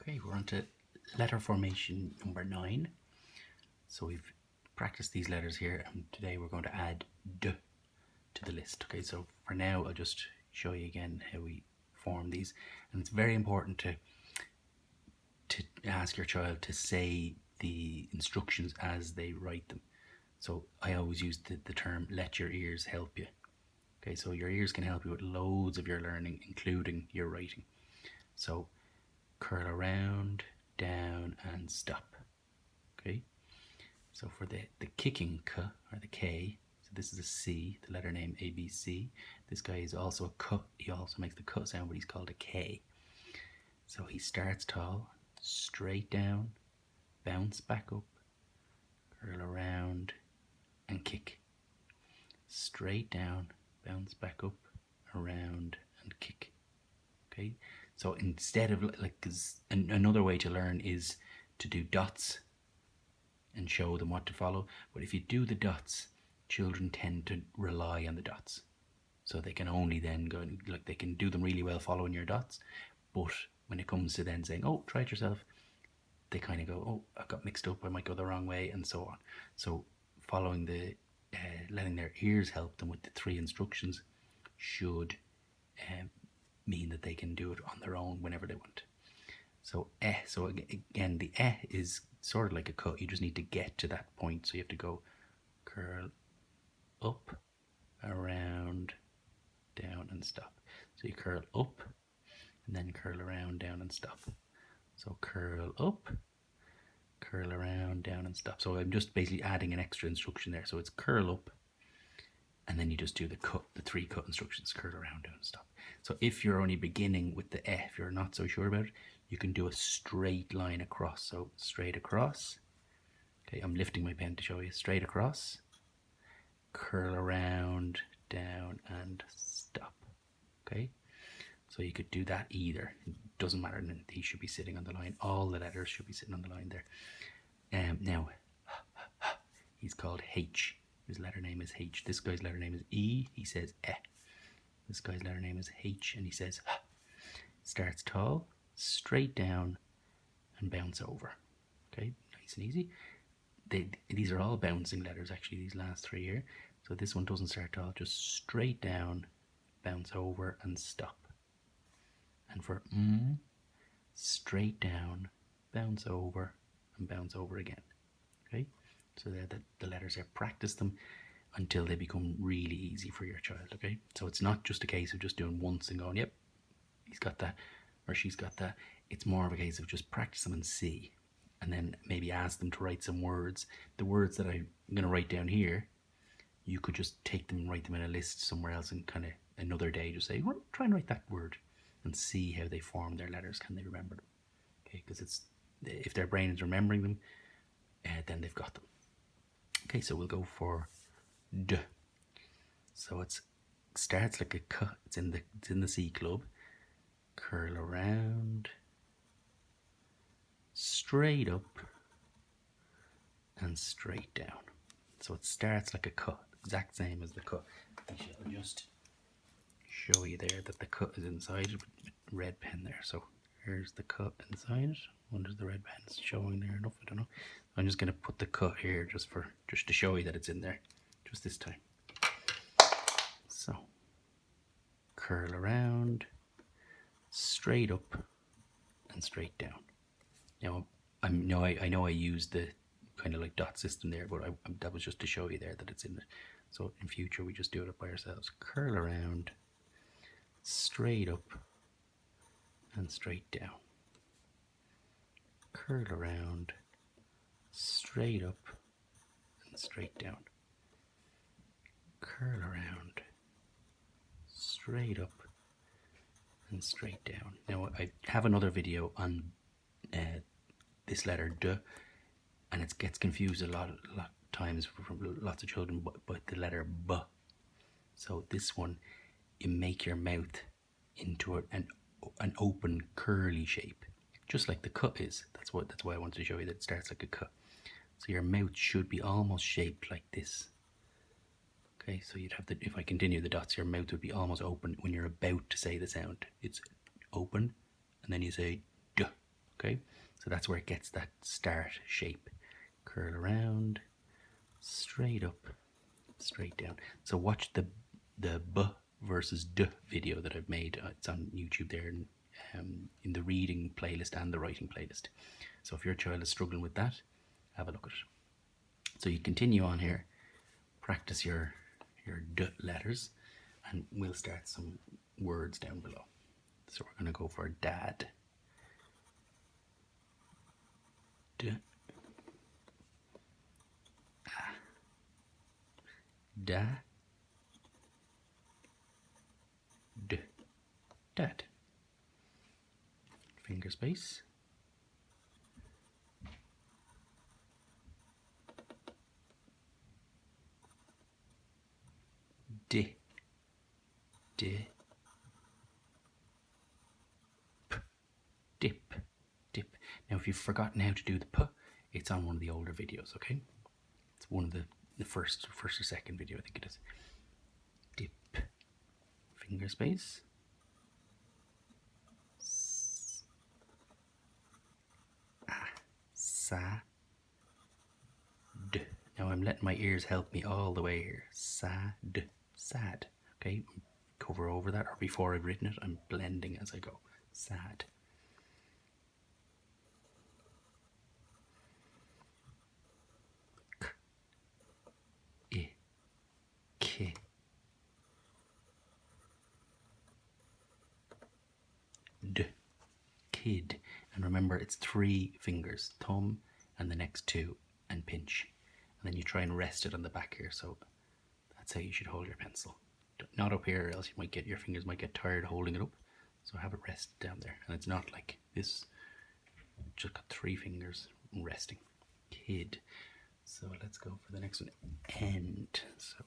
Okay, we're on to letter formation number 9. So we've practiced these letters here, and today we're going to add D to the list. Okay, so for now I'll just show you again how we form these, and it's very important to ask your child to say the instructions as they write them. So I always use the term let your ears help you. Okay, so your ears can help you with loads of your learning, including your writing. So curl around, down, and stop. Okay, so for the kicking K or the K, so this is a C, the letter name ABC. This guy is also a K. He also makes the K sound, but he's called a K. So he starts tall, straight down, bounce back up, curl around, and kick. Straight down, bounce back up, around, and kick. Okay, so instead of another way to learn is to do dots and show them what to follow. But if you do the dots, children tend to rely on the dots. So they can only then go, like they can do them really well following your dots. But when it comes to then saying, oh, try it yourself, they kind of go, oh, I got mixed up, I might go the wrong way, and so on. So following letting their ears help them with the 3 instructions should mean that they can do it on their own whenever they want. So so again, the is sort of like a cut. You just need to get to that point. So you have to go curl up, around, down, and stop. So you curl up, and then curl around, down, and stop. So curl up, curl around, down, and stop. So I'm just basically adding an extra instruction there. So it's curl up, and then you just do the 3 cut instructions: curl around, down, and stop. So if you're only beginning with the if you're not so sure about it, you can do a straight line across. So straight across. Okay, I'm lifting my pen to show you. Straight across, curl around, down, and stop. Okay, so you could do that either. It doesn't matter. These should be sitting on the line. All the letters should be sitting on the line there. Now, he's called H. His letter name is H. This guy's letter name is E. He says eh. This guy's letter name is H, and he says H. Starts tall, straight down, and bounce over. Okay, nice and easy. These are all bouncing letters, actually, these last 3 here. So this one doesn't start tall, just straight down, bounce over, and stop. And for straight down, bounce over, and bounce over again. Okay, so the letters there. Practice them until they become really easy for your child. Okay, so it's not just a case of just doing once and going, yep, he's got that or she's got that. It's more of a case of just practice them and see, and then maybe ask them to write some words. The words that I'm going to write down here, you could just take them and write them in a list somewhere else, and kind of another day just say, well, try and write that word and see how they form their letters. Can they remember them? Okay, because it's, if their brain is remembering them, then they've got them. Okay, so we'll go for D. So it starts like a K. It's in the C club. Curl around, straight up, and straight down. So it starts like a K, exact same as the K. I shall just show you there that the K is inside it with red pen there. So here's the K inside it. I wonder if the red pen's showing there enough. I don't know. I'm just going to put the K here just to show you that it's in there, just this time. So curl around, straight up, and straight down. Now I know I used the kind of like dot system there, but that was just to show you there that it's in it. So in future we just do it up by ourselves. Curl around, straight up, and straight down. Curl around, straight up, and straight down. Curl around, straight up, and straight down. Now I have another video on this letter D, and it gets confused a lot times from lots of children by the letter B. So this one, you make your mouth into an open curly shape, just like the K is. That's why I wanted to show you that it starts like a K. So your mouth should be almost shaped like this. Okay, so you'd have if I continue the dots, your mouth would be almost open when you're about to say the sound. It's open, and then you say D. Okay, so that's where it gets that start shape. Curl around, straight up, straight down. So watch the b versus d video that I've made. It's on YouTube there, in the reading playlist and the writing playlist. So if your child is struggling with that, have a look at it. So you continue on here, practice your d letters, and we'll start some words down below. So we're going to go for dad. D. A. Da. D. Dad. Finger space. D. D. P. Dip. Dip. Now if you've forgotten how to do the p, it's on one of the older videos, okay? It's one of the first or second video, I think it is. Dip. Finger space. Sa. D. Now I'm letting my ears help me all the way here. Sad. Sad. Okay, cover over that, or before I've written it, I'm blending as I go. Sad. K. I. K. D. Kid. And remember, it's 3 fingers, thumb and the next 2, and pinch. And then you try and rest it on the back here. So that's how you should hold your pencil. Not up here, or else your fingers might get tired holding it up. So have it rest down there. And it's not like this. Just got 3 fingers resting. Kid. So let's go for the next one. End. So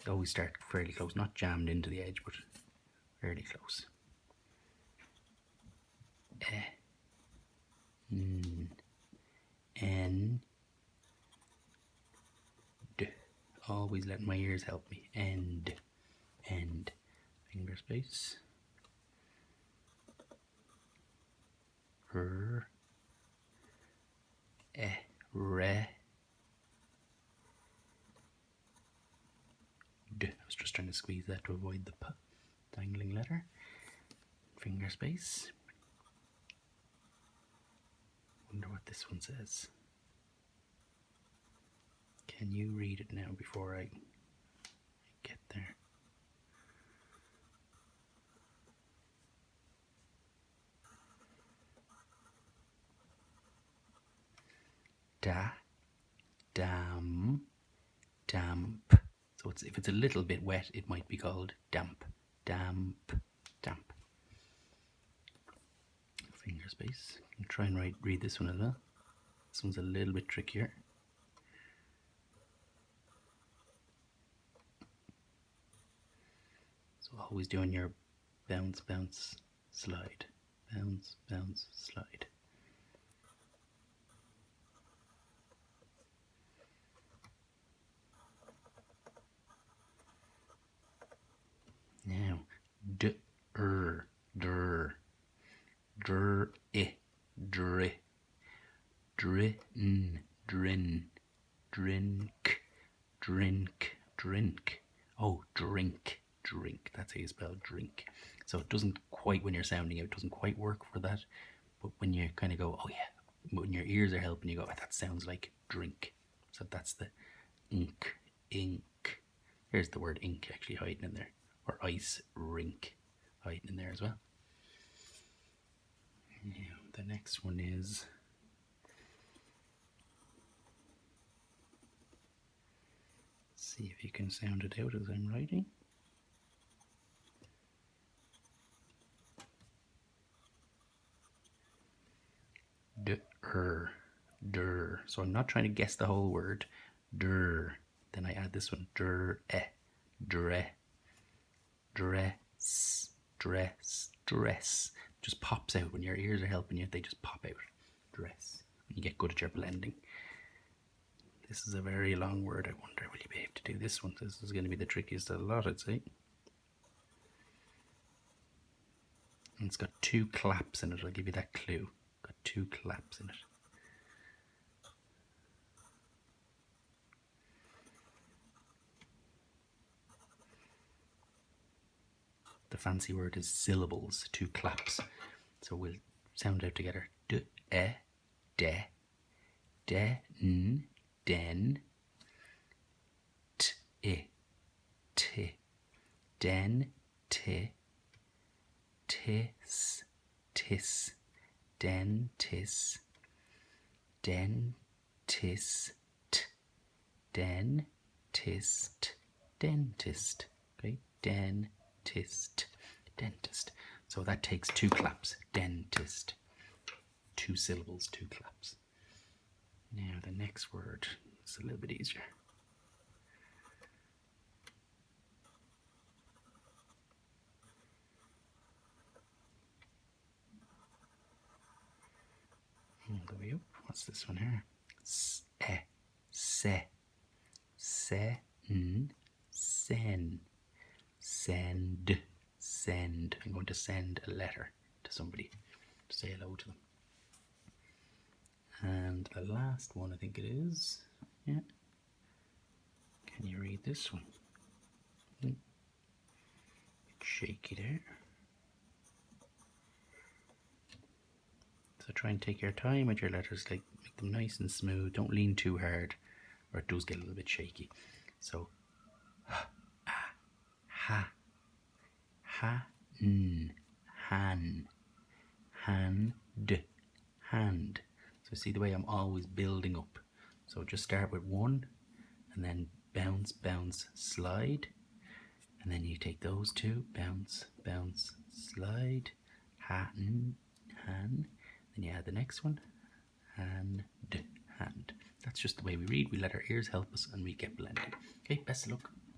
always start fairly close, not jammed into the edge, but fairly close. N. D. Always letting my ears help me. End. End. Finger space. R. E. Re. D. I was just trying to squeeze that to avoid the p dangling letter. Finger space. Wonder what this one says. Can you read it now before I get there? Da, dam, damp. So if it's a little bit wet, it might be called damp. Damp, damp. Finger space. I'll try and read this one as well. This one's a little bit trickier. So always doing your bounce, bounce, slide. Bounce, bounce, slide. Now, dr, dr, dr, dri, drin, drin, drink, drink, drink. Oh, drink, drink. That's how you spell drink. So it doesn't quite, when you're sounding it, doesn't quite work for that. But when you kind of go, oh yeah, when your ears are helping you go, oh, that sounds like drink. So that's the ink, ink. Here's the word ink actually hiding in there. Or ice rink hiding in there as well. Now, the next one is see if you can sound it out as I'm writing. Der, der. So I'm not trying to guess the whole word. Der. Then I add this one. Der, dre. Dress, dress, dress. Just pops out when your ears are helping you. They just pop out. Dress. And you get good at your blending. This is a very long word. I wonder, will you be able to do this one? This is going to be the trickiest of the lot, I'd say. And it's got 2 claps in it. I'll give you that clue. 2 claps in it. The fancy word is syllables, 2 claps. So we'll sound out together. D, e, de, n, den, t, I, t, den, t, tis, tis, dentis, dentist, dentist, dentist. Okay, dentist, dentist. So that takes 2 claps. Dentist. 2 syllables, 2 claps. Now the next word is a little bit easier. All the way up. What's this one here? Se, sen, sen, send, send. I'm going to send a letter to somebody to say hello to them. And the last one, I think it is. Yeah. Can you read this one? It's shaky there. So try and take your time with your letters, like make them nice and smooth. Don't lean too hard, or it does get a little bit shaky. So, ha, n, han, hand, hand. So see the way I'm always building up. So just start with 1, and then bounce, bounce, slide, and then you take those 2, bounce, bounce, slide, han, han. Then you add the next one, hand, hand. That's just the way we read. We let our ears help us and we get blending. Okay, best of luck.